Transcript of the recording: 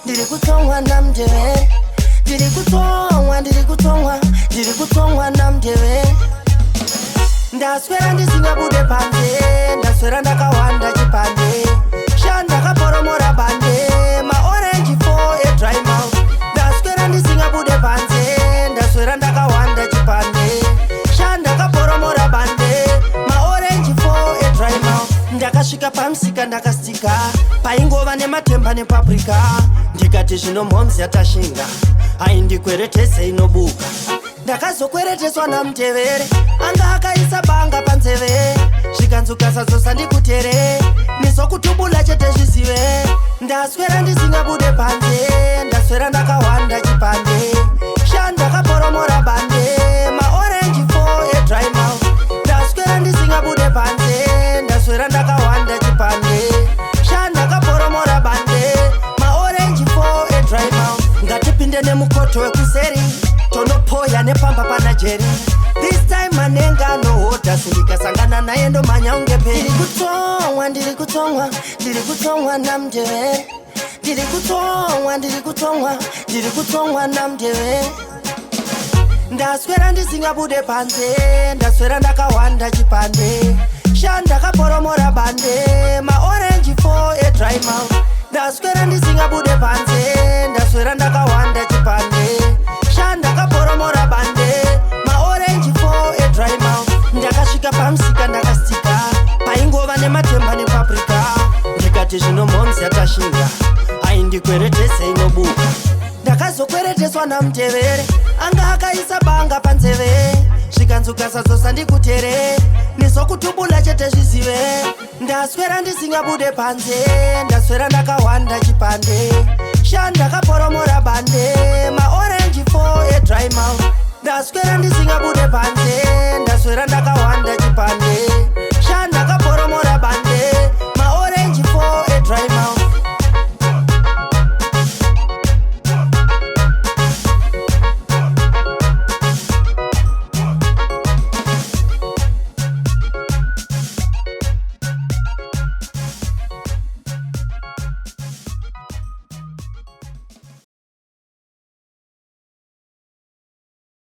ndiri kutsongwa namutevere. Ndiri kutsongwa namutevere. Ndaswera ndisingabude panze, ndaswera ndakawanda chipande. Shandakaporomora bande, maorange for a dry mouth. Ndaswera ndisingabude panze, ndaswera ndakawanda chipande. Shandakaporomora bande, maorange for a dry mouth. Ndakasvika pamusika ndakastika, paingova nematemba nepaprika. Ndikati zvino mhonzi yatashinga, haindikweretese inobuka. Ndakazokwereteswa namutevere, anga akaisa banga panzeve. Zvikanzuka sazosa ndikutere, nizokutubula chete zvizive. Ndaswera ndisingabude panze, ndaswera ndakawanda chipande. Shandakaporomora bande, maorange for a dry mouth. Ndaswera ndisingabude panze, ndaswera ndakawanda chipande. Shandakaporomora bande, maorange for a dry mouth. Ngatipinde nemukoto wekuseri, tonopoya nepamba pana jeri. This time manenga no hoda, sindikasangana naye ndo manya ungeperi. Ndiri kutsongwa namutevere. Ndiri kutsongwa namutevere. Ndaswera ndisingabude panze, ndaswera ndakawanda chipande. Shandakaporomora bande, maorange for a dry mouth. Ndaswera ndisingabude panze, ndaswera ndakawanda chipande. Shandakaporomora bande, maorange for a dry mouth. Ndakasvika pamusika ndakastika, paingova nematemba nepaprika. Ndikati zvino mhonzi yatashinga, haindikweretese inobuka. Ndakazokwereteswa namutevere, anga akaisa banga panzeve. Zvikanzuka sazosa ndikutere, nizokutubula chete zvizive. Ndaswera ndisingabude panze, ndaswera ndakawanda chipande. Shandakaporomora bande, maorange for a dry mouth. Ndaswera ndisingabude panze,